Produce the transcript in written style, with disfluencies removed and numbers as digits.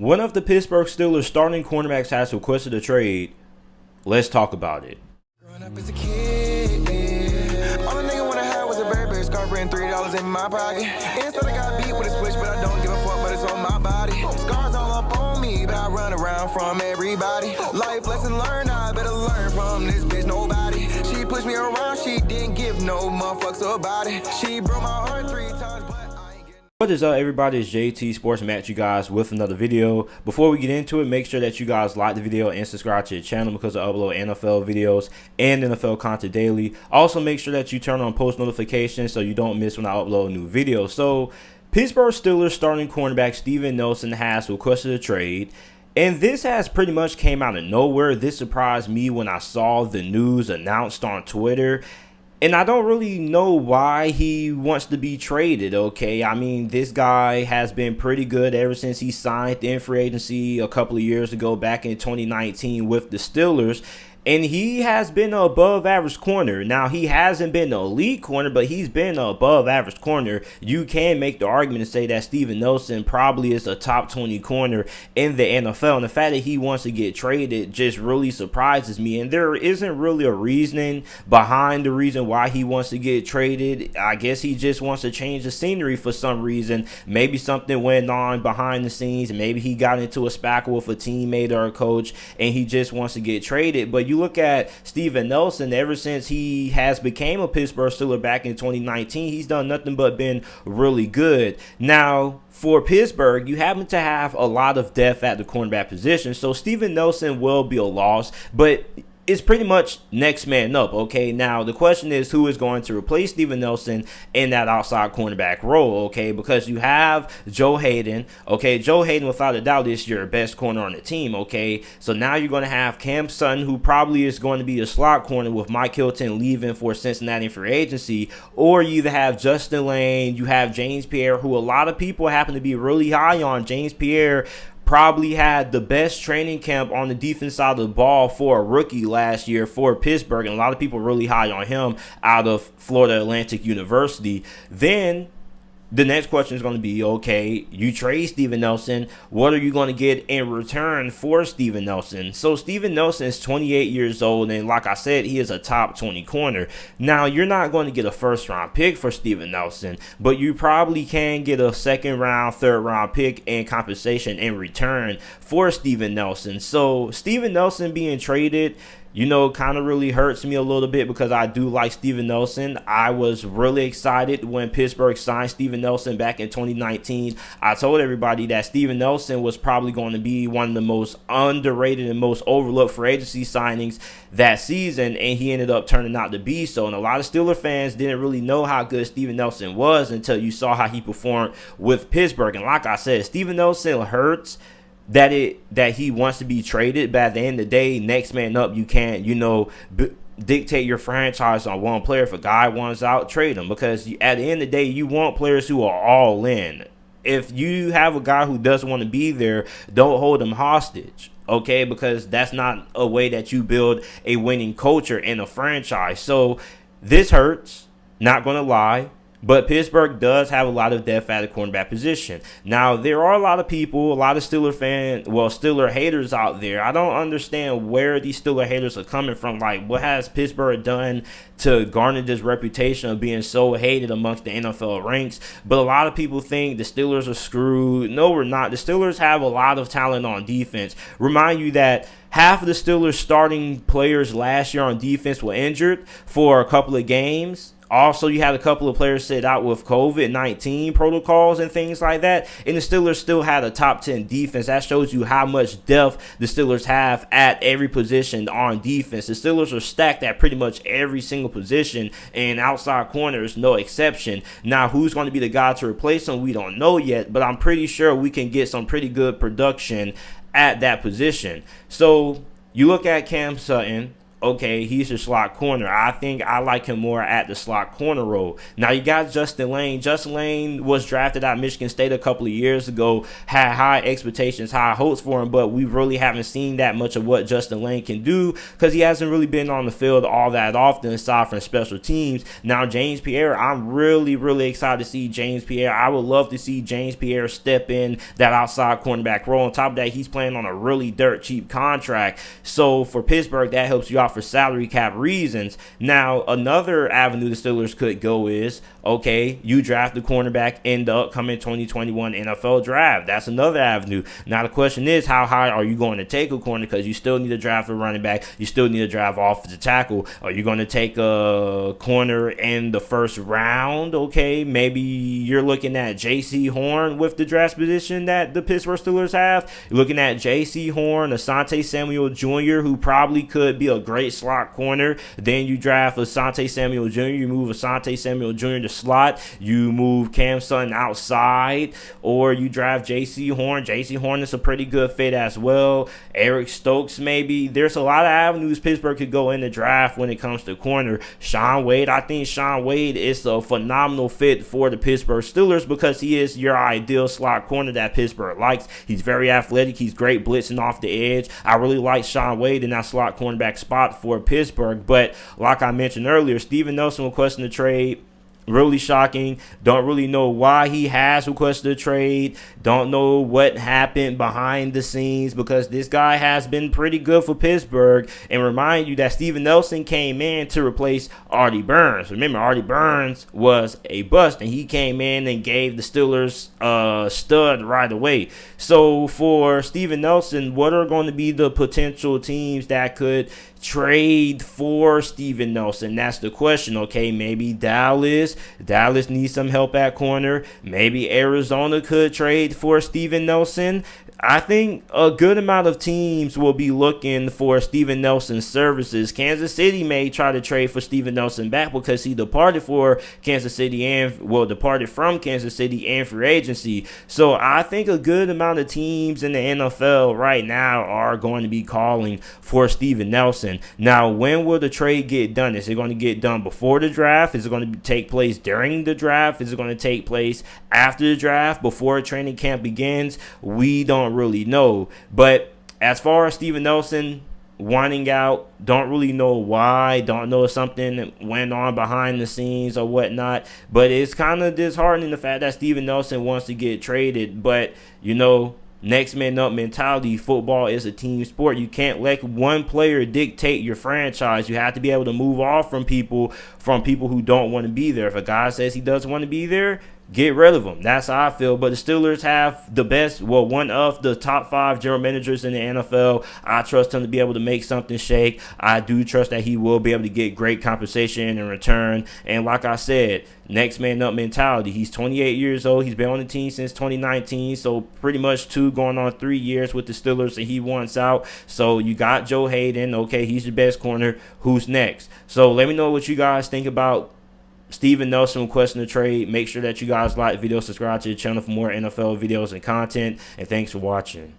One of the Pittsburgh Steelers starting cornerbacks has requested a trade. Let's talk about it. Growing up as a kid, yeah. All a nigga wanna have was a Burberry scarf and $3 in my pocket. Instead I got beat with a switch, but I don't give a fuck, but it's on my body. Scars all up on me, but I run around from everybody. Life lesson learned, I better learn from this bitch, nobody. She pushed me around, she didn't give no motherfucks about it. She broke my heart 3 times, but I ain't getting. What is up, everybody? It's JT Sports Matt, you guys, with another video. Before we get into it, make sure that you guys like the video and subscribe to the channel because I upload NFL videos and NFL content daily. Also, make sure that you turn on post notifications so you don't miss when I upload a new video. So, Pittsburgh Steelers starting cornerback Steven Nelson has requested a trade. And this has pretty much came out of nowhere. This surprised me when I saw the news announced on Twitter. And I don't really know why he wants to be traded, okay? I mean, this guy has been pretty good ever since he signed in free agency a couple of years ago back in 2019 with the Steelers. And he has been an above average corner. Now, he hasn't been an elite corner, but he's been an above average corner. You can make the argument and say that Steven Nelson probably is a top 20 corner in the NFL. And the fact that he wants to get traded just really surprises me. And there isn't really a reasoning behind the reason why he wants to get traded. I guess he just wants to change the scenery for some reason. Maybe something went on behind the scenes. Maybe he got into a spackle with a teammate or a coach and he just wants to get traded. But you look at Steven Nelson, ever since he has became a Pittsburgh Steeler back in 2019, he's done nothing but been really good. Now, for Pittsburgh, you happen to have a lot of depth at the cornerback position, so Steven Nelson will be a loss, but it's pretty much next man up, okay? Now, the question is who is going to replace Steven Nelson in that outside cornerback role, okay? Because you have Joe Hayden, okay? Joe Hayden, without a doubt, is your best corner on the team, okay? So now you're going to have Cam Sutton, who probably is going to be a slot corner with Mike Hilton leaving for Cincinnati free agency, or you either have Justin Lane, you have James Pierre, who a lot of people happen to be really high on. James Pierre probably had the best training camp on the defense side of the ball for a rookie last year for Pittsburgh, and a lot of people really high on him out of Florida Atlantic University. Then the next question is going to be, okay, you trade Steven Nelson. What are you going to get in return for Steven Nelson? So Steven Nelson is 28 years old, and like I said, he is a top 20 corner. Now, you're not going to get a first-round pick for Steven Nelson, but you probably can get a second-round, third-round pick in compensation in return for Steven Nelson. So Steven Nelson being traded, you know, kind of really hurts me a little bit because I do like Steven Nelson. I was really excited when Pittsburgh signed Steven Nelson back in 2019. I told everybody that Steven Nelson was probably going to be one of the most underrated and most overlooked free agency signings that season, and he ended up turning out to be so. And a lot of Steelers fans didn't really know how good Steven Nelson was until you saw how he performed with Pittsburgh. And like I said, Steven Nelson hurts that he wants to be traded, but at the end of the day, next man up, you can't, you know, dictate your franchise on one player. If a guy wants out, trade him, because at the end of the day, you want players who are all in. If you have a guy who doesn't want to be there, don't hold him hostage, okay? Because that's not a way that you build a winning culture in a franchise. So this hurts, not going to lie. But Pittsburgh does have a lot of depth at the cornerback position. Now, there are a lot of people, a lot of Steeler haters out there. I don't understand where these Steeler haters are coming from. Like, what has Pittsburgh done to garner this reputation of being so hated amongst the NFL ranks? But a lot of people think the Steelers are screwed. No, we're not. The Steelers have a lot of talent on defense. Remind you that half of the Steelers starting players last year on defense were injured for a couple of games. Also, you had a couple of players sit out with COVID-19 protocols and things like that, and the Steelers still had a top 10 defense. That shows you how much depth the Steelers have at every position on defense. The Steelers are stacked at pretty much every single position, and outside corner is no exception. Now, who's going to be the guy to replace him, we don't know yet, but I'm pretty sure we can get some pretty good production at that position. So you look at Cam Sutton. okay, he's your slot corner. I think I like him more at the slot corner role. Now you got Justin Lane. Justin Lane was drafted out of Michigan State a couple of years ago, had high expectations, high hopes for him, but we really haven't seen that much of what Justin Lane can do because he hasn't really been on the field all that often aside from special teams. Now James Pierre, I'm really excited to see James Pierre. I would love to see James Pierre step in that outside cornerback role. On top of that, he's playing on a really dirt cheap contract. So for Pittsburgh, that helps you out for salary cap reasons. Now, another avenue the Steelers could go is, okay, you draft the cornerback in the upcoming 2021 NFL draft. That's another avenue. Now, the question is, how high are you going to take a corner? Because you still need to draft a running back. You still need to draft offensive tackle. Are you going to take a corner in the first round? Okay, maybe you're looking at J.C. Horn with the draft position that the Pittsburgh Steelers have. You're looking at J.C. Horn, Asante Samuel Jr., who probably could be a great slot corner. Then you draft Asante Samuel Jr. You move Asante Samuel Jr. to slot. You move Cam Sutton outside, or you draft J.C. Horn. J.C. Horn is a pretty good fit as well. Eric Stokes, maybe. There's a lot of avenues Pittsburgh could go in the draft when it comes to corner. Shaun Wade, I think Shaun Wade is a phenomenal fit for the Pittsburgh Steelers because he is your ideal slot corner that Pittsburgh likes. He's very athletic. He's great blitzing off the edge. I really like Shaun Wade in that slot cornerback spot for Pittsburgh. But like I mentioned earlier, Steven Nelson requesting a trade. Really shocking. Don't really know why he has requested a trade. Don't know what happened behind the scenes because this guy has been pretty good for Pittsburgh. And remind you that Steven Nelson came in to replace Artie Burns. Remember, Artie Burns was a bust, and he came in and gave the Steelers a stud right away. So for Steven Nelson, what are going to be the potential teams that could trade for Steven Nelson? That's the question. Okay, maybe Dallas needs some help at corner. Maybe Arizona could trade for Steven Nelson. I think a good amount of teams will be looking for Steven Nelson's services. Kansas City may try to trade for Steven Nelson back because he departed from Kansas City and free agency. So I think a good amount of teams in the NFL right now are going to be calling for Steven Nelson. Now, when will the trade get done? Is it going to get done before the draft? Is it going to take place during the draft? Is it going to take place after the draft, before training camp begins? We don't really know. But as far as Steven Nelson wanting out, don't really know why. Don't know if something went on behind the scenes or whatnot. But it's kind of disheartening the fact that Steven Nelson wants to get traded. But, you know, next man up mentality. Football is a team sport. You can't let one player dictate your franchise. You have to be able to move off from people who don't want to be there. If a guy says he doesn't want to be there, get rid of him. That's how I feel. But the Steelers have one of the top 5 general managers in the NFL. I trust him to be able to make something shake. I do trust that he will be able to get great compensation in return. And like I said, next man up mentality. He's 28 years old. He's been on the team since 2019. So pretty much 2 going on 3 years with the Steelers, and he wants out. So you got Joe Hayden. Okay, he's your best corner. Who's next? So let me know what you guys think about Steven Nelson requesting a trade. Make sure that you guys like the video, subscribe to the channel for more NFL videos and content, and thanks for watching.